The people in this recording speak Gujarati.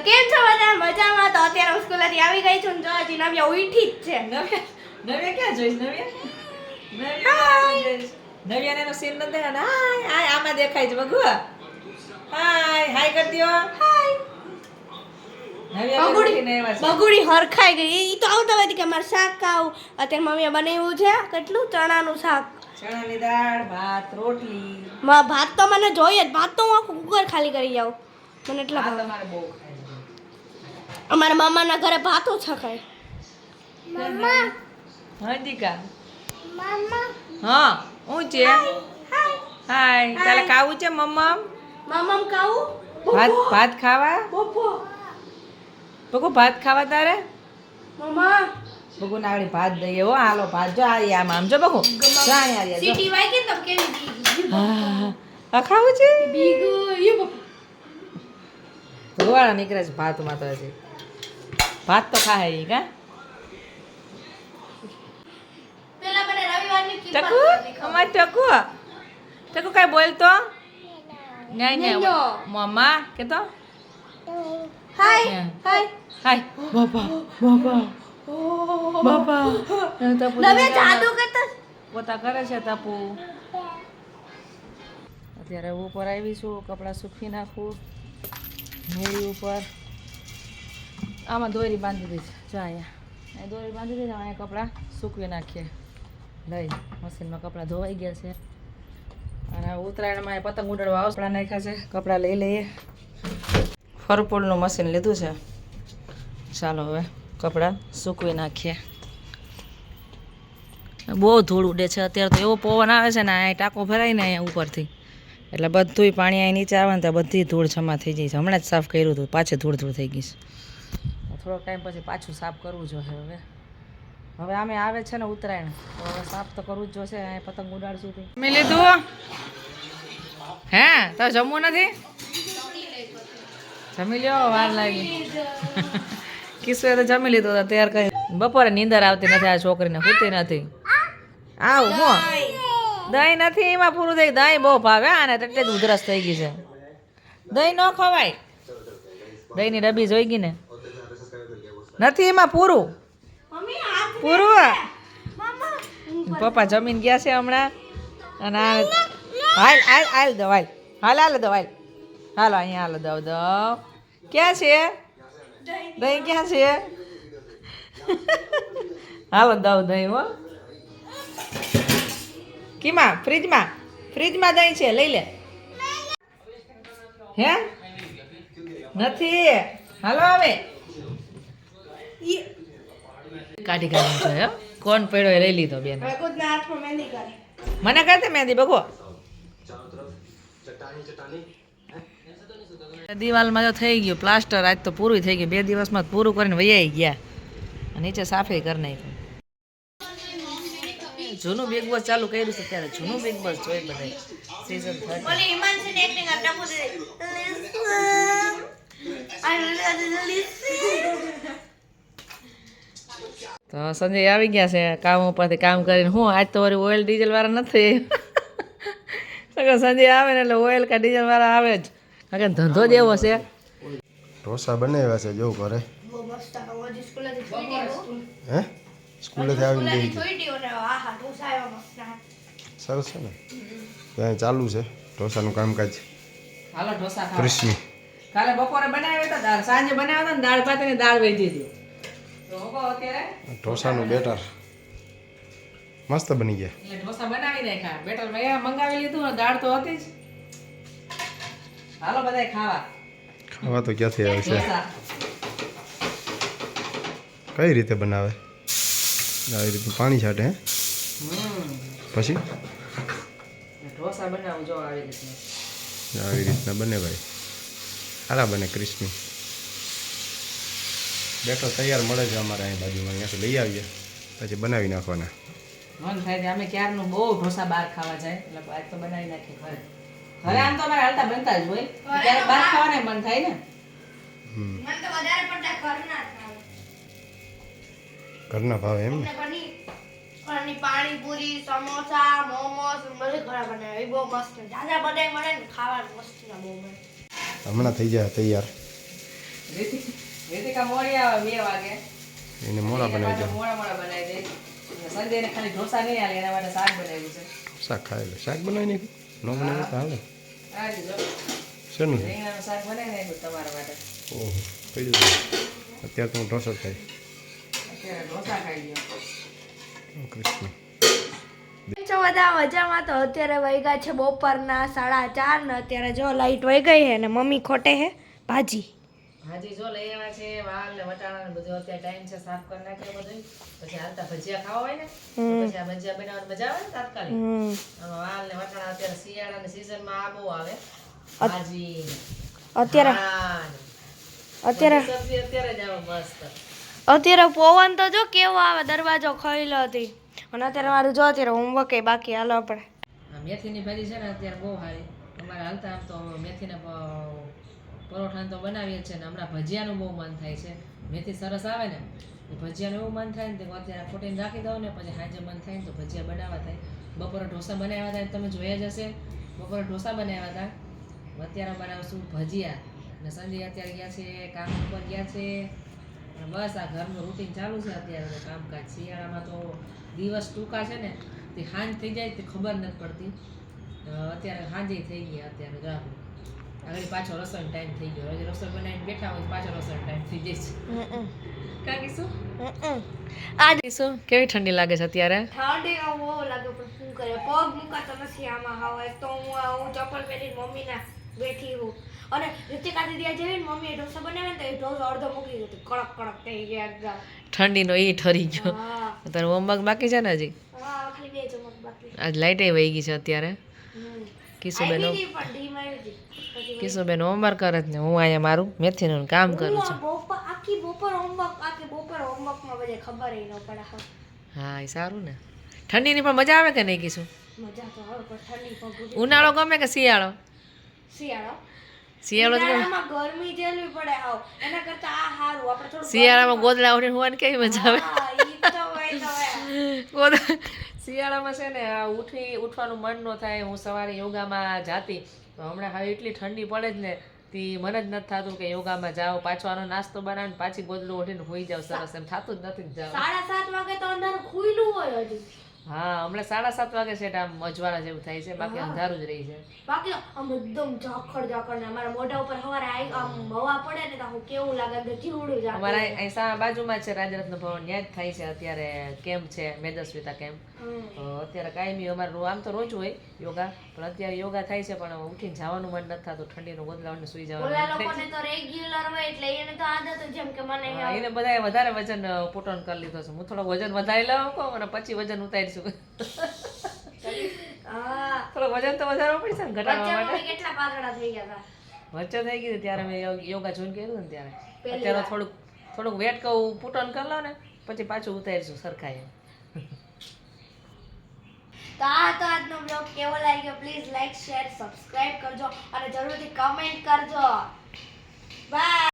કેમ છો બધા મજામાં? તો અત્યારે હું સ્કૂલેથી આવી ગઈ છું ને જો હજી નવ્યા ઉઠી જ છે. નવ્યા ક્યાં જોઈશ? નવ્યાને એનો સીન નથી દેખાતો. હાય હાય આમાં દેખાય છે બગુ. હાય હાય કરી દ્યો. હાય નવ્યા બેઠીને આવ્યા છે. બગુડી હરખાઈ ગઈ. ઈ તો આવતા હતી કે મારે શાક ખાવું. અત્યારે મમ્મીએ બનાવ્યું છે કેટલું ચણાનું શાક. ચણાની દાળ, ભાત, રોટલી. ભાત તો મને જોઈએ જ. ભાત તો હું આખું કુકર ખાલી કરી જાઉં. મને એટલા આ ભાવે. તમારે બહુ ખાય છે. અમારા મામાના ઘરે ભાત ઓછા ખાય. હા દીકા. હા હું છે? હાય તારે ખાવું છે મમ્મા? મામામ ખાવું? ભાત ખાવા? બગુ ભાત ખાવા તારે? મમ્મા બગુ નાળી ભાત દઈએ હો. હાલો ભાત જો આમ આમ જો બગુ જો અહીંયા જો. સીટી વાગી તો કેવી બીગી. આ ખાવું છે? બીગો યો ધોવાળા નીકળે છે ભાતમાં તો હજી. ભાત તો ખાય ઈ કા? પેલા મને રવિવારની કી ટકુ અમાર ટકુ ટકુ કાઈ બોલતો? નહીં નહીં મમ્મા કે તો હાય હાય હાય બાપા બાપા બાપા તપુ નવે જાદુ કરતા પોતા કરે છે તપુ. અત્યારે ઉપર આવીશું કપડાં સૂકવી નાખું મેળી ઉપર. આમાં દોરી બાંધી દીધી જો અહીંયા દોરી બાંધી દીધી અહીંયા કપડાં સૂકવી નાખીએ. લઈ મશીનમાં કપડાં ધોવાઈ ગયા છે અને ઉત્તરાયણમાં પતંગ ઉડાડવા આવ કપડાં નાખ્યા છે. કપડાં લઈ લઈએ. ફરપૂલનું મશીન લીધું છે. ચાલો હવે કપડાં સૂકવી નાખીએ. બહુ ધૂળ ઉડે છે અત્યારે તો. એવો પવન આવે છે ને અહીંયા ટાંકો ભરાય ને અહીંયા ઉપરથી એટલે બધુંય પાણી અહીં નીચે આવે ને તો બધી ધૂળ જમા થઈ જાય છે. હમણાં જ સાફ કર્યું હતું પાછી ધૂળ થઈ ગઈ છે. થોડોક ટાઈમ પછી પાછું સાફ કરવું જોઈએ. હવે અમે આવે છે ને ઉત્તરાયણ તો હવે સાફ તો કરવું જ જોશે. અહીંયા પતંગ ઉડાડશું તો જમી લીધું? હે તો જમવું નથી? જમી લ્યો વાર લાગી. કિસ્સો તો જમી લીધું તો તૈયાર કરી. બપોરે નીંદર આવતી નથી આ છોકરીને. સૂતી નથી. આવું હું દહીં નથી એમાં પૂરું થઈ. દહીં બહુ ભાવે આને એટલે જ ઉધરસ થઈ ગઈ છે. દહીં ન ખવાય. દહીંની ડબ્બી જોઈ ગઈ ને નથી એમાં પૂરું પૂરું. પપ્પા જમીન ગયા છે હમણાં અને હાલ હાલ હાલ દો હાલ હાલ હાલ દો હાલ હાલો અહીંયા હાલો દવ દવ. ક્યાં છે દહીં? ક્યાં છે? હાલો દવ દહીં હો. કીમાં? ફ્રીજમાં. ફ્રીજમાં દહીં છે લઈ લે. હે નથી? હાલો હવે કાઢી કાઢી છે. કોણ પડ્યો એ લઈ લીધો બેન. રઘુના હાથમાં મહેંદી કરે. મને કરતે મહેંદી બગો. દિવાલમાં જો થઈ ગયું પ્લાસ્ટર. આજ તો પૂરું થઈ ગયું. 2 દિવસમાં પૂરું કરીને વૈયાઈ ગયા. નીચે સાફે કરી નાખ્યું. જૂનું બિગ બોસ ચાલુ કર્યું છે ત્યારે જૂનું બિગ બોસ જોઈ બધા સીઝન 3. બોલી હિમાંશીની એક્ટિંગ આ ટપુ દે. તો સંજય આવી ગયા છે કામ ઉપરથી કામ કરીને. હું આજ તો વળી ઓઇલ ડીઝલ વાળા નથી. સંજય આવે ને એટલે ઓઇલ કા ડીઝલ વાળા આવે જ. કારણ કે ધંધો જ એવો છે. ઢોસા બનાવ્યા છે જેવું ઘરે. બહુ મસ્ત ઓજી સ્કૂલેથી છોડી હે સ્કૂલેથી આવીને બેસી ગઈ. છોડી અને આહા ઢોસા આવ્યા મસ્ત. સરસ છે ને ત્યાં ચાલુ છે ઢોસાનું કામકાજ. હાલો ઢોસા ખાવા. ક્રિસ્મી કાલે બપોરે બનાવ્યો હતો દાળ. સાંજે બનાવ્યો હતો ને દાળ ભાત ની દાળ વેચી હતી. તો હું અત્યારે ઢોસાનું બેટર મસ્ત બની ગયા. એટલે ઢોસા બનાવી નાખ્યા. બેટર મેં મંગાવી લીધું ને દાળ તો હતી જ. હાલો બધાય ખાવા. ખાવા તો ક્યાંથી આવે છે? ઢોસા કઈ રીતે બનાવે? આવી રીતે પાણી છાંટે હે પછી ઢોસા બનાવું જો આવી રીતે. આવી રીતના બને ભાઈ. સારા બને ક્રિસ્મી. બેટર તૈયાર મળે છે અમારે અહીં બાજુમાં. અહીંયાથી લઈ આવીએ પછી બનાવી નાખવાના. મન થાય છે અમે ક્યારનું બહુ ઢોસા બહાર ખાવા જાય એટલે આજ તો બનાવી નાખીએ ઘરે. ઘરે આમ તો અમારે હાલતા બનતા જ હોય. ત્યારે બહાર ખાવાને મન થાય ને. મને તો વધારે પડતા ઘરના જ ભાવે. ઘરના ભાવે એમ ને? ઘરની પાણીપુરી, સમોસા, મોમોસ બધું ઘરે બનાવે. એ બહુ મસ્ત. જાજા બધાય મળે ને ખાવાનું મસ્ત ના બહુ મળે. હમણાં થઈ જાય તૈયાર. રીતિકા મોડી આવે 2 વાગે એને મોડા બનાવી દો. મોડા બનાવી દે સંજયને ખાલી ઢોસા નહીં હાલે એના માટે શાક બનાવ્યું છે શાક ખાય લે. શાક બનાવી નાખ્યું? ન બનાવે તો હાલે. આ જો શેનું છે? રીંગણાનું શાક બનાવી નાખ્યું તમારા માટે ઓહો કહી દીધું. અત્યારે તો હું ઢોસો જ ખાય. અત્યારે ઢોસા ખાઈ ગયો કૃષ્ણ. છો બધા મજામાં? તો અત્યારે વાગ્યા છે બપોરના 4:30 ને અત્યારે જો લાઈટ વહી ગઈ છે ને મમ્મી ખોટે છે ભાજી. હાજી જો લઈ આવ્યા છે વાલ ને વટાણા ને બધું અત્યારે ટાઈમ છે સાફ કરી નાખીએ બધું પછી હાલતા ભજીયા ખાવા હોય ને તો પછી આ ભજીયા બનાવવાની મજા આવે ને તાત્કાલિક આમાં વાલ ને વટાણા અત્યારે શિયાળાની સીઝનમાં આ બહુ આવે ભાજી અત્યારે અત્યારે સબ્જી અત્યારે જ આવે મસ્ત અત્યારે પવન તો જો કેવો આવે, દરવાજો ખોલ્યો હતી અને અત્યારે મારું જો અત્યારે હોમવર્ક એ બાકી. હાલો આપણે આ મેથીની ભાજી છે ને અત્યારે બહુ સારી અમારે હાલતા આમ તો મેથીના પરોઠા તો બનાવીએ છીએ ને હમણાં ભજીયાનું બહુ મન થાય છે. મેથી સરસ આવે ને એ ભજીયાનું એવું મન થાય ને તો અત્યારે ખોટીને રાખી દઉં ને પછી સાંજે મન થાય ને તો ભજીયા બનાવવા થાય. બપોરે ઢોસા બનાવ્યા હતા તમે જોયા જ હશે. બપોરે ઢોસા બનાવ્યા હતા. અત્યારે બનાવશું ભજીયા ને સંજય અત્યારે ગયા છે કામ ઉપર ગયા છે અને બસ આ ઘરનું રૂટીન ચાલુ છે અત્યારે તો કામકાજ. શિયાળામાં તો દિવસ ટૂંકા છે ને તે સાંજ થઈ જાય તે ખબર નથી પડતી. અત્યારે સાંજે થઈ ગયા અત્યારે જો આપણે આગળ પાછો રસોઈનો ટાઈમ થઈ ગયો. હજી રસોઈ બનાવીને બેઠા હોય પાછો રસોઈનો ટાઈમ થઈ જાય છે. કાકી શું આજે શું કેવી ઠંડી લાગે છે અત્યારે? ઠંડી બહુ લાગે પણ શું કરે, પગ મુકાતો નથી આમાં. હવે એક તો હું ચપ્પલ પહેરીને મમ્મીના બેઠી હું અને રીતિકા દીદી જેવી મમ્મીએ ઢોસા બનાવ્યા ને તો એ ઢોસો અડધો મૂકી દીધો, કડક કડક થઈ ગયા એકદમ. ઠંડીનો એ ઠરી ગયો. હા તારું હોમવર્ક બાકી છે ને હજી? હા આખરી 2 ચમચ બાકી. આજ લાઈટે વહી ગઈ છે અત્યારે. કિશુબેન આવી હતી પણ ઢીમ આવી હતી. પછી કિશુબેન હોમવર્ક કરે છે ને હું અહીંયા મારું મેથીનું કામ કરું છું. આખી બપોર હોમવર્કમાં બધે ખબર ન પડે. હા એ સારું ને. ઠંડીની પણ મજા આવે કે નહીં કિશુ? મજા તો આવે પણ ઠંડી પણ ઉનાળો ગમે કે શિયાળો? શિયાળો શિયાળો જ ગમે. ઉનાળામાં ગરમી જેલવી પડે હાવ, એના કરતા આ સારું. આપણે થોડું શિયાળામાં ગોદડા ઉઠીને હોવાની કેવી મજા આવે. હા, ઈ તો હોય તો હોય. શિયાળામાં છે ને આ ઉઠવાનું મન ન થાય. હું સવારે યોગામાં જાતી તો હમણાં હવે એટલી ઠંડી પડે જ ને તી મને જ નથી થતું કે યોગામાં જાઓ, પાછો આનો નાસ્તો બનાવીને પાછી ગોદડું ઓઢીને હોઈ જાવ. સરસ એમ થતું જ નથી જાવ. 7:30 વાગે તો અંધારું ખુલ્લું હોય હજી. હા હમણાં 7:30 વાગે છે આમ અજવાળા જેવું થાય છે, બાકી અંધારું જ રહી છે. બાકી આમ એકદમ ઝાકળ ને અમારા મોઢા ઉપર સવારે આમ હવા પડે ને તો આમ કેવું લાગે, અંદર જીવડું જાગે. અમારા અહીં બાજુમાં છે રાજરત્ન ભવન, ત્યાં જ થાય છે અત્યારે કેમ્પ છે, મેદસ્વિતા કેમ્પ. તો અત્યારે કાયમી અમારું આમ તો રોજ હોય યોગા, પણ અત્યારે યોગા થાય છે પણ ઉઠીને જવાનું મન નથી થતું. ઠંડીનું ગોદલાને સુઈ જવાનું ઓલા લોકોને તો રેગ્યુલર હોય એટલે એને તો આદત જ જેમ કે મને એને બધાએ વધારે વજન પુટ ઓન કરી લીધો છે. હું થોડો વજન વધારી લઉં કહું અને પછી વજન ઉતારીશું. હા થોડો વજન તો વધારવો પડશે ને ઘટાડવા માટે. મમ્મી કેટલા પાતળા થઈ ગયા હતા વચ્ચે થઈ ગઈ ત્યારે મેં યોગા જોઈન કર્યું ને ત્યારે. અત્યારે થોડુંક વેટ કહું પુટ ઓન કરી લો ને પછી પાછું ઉતારીશું સરખાએ. તો આ તો આજનો બ્લોગ કેવો લાગ્યો પ્લીઝ લાઈક શેર સબસ્ક્રાઇબ કરજો અને જરૂરથી કમેન્ટ કરજો. બાય.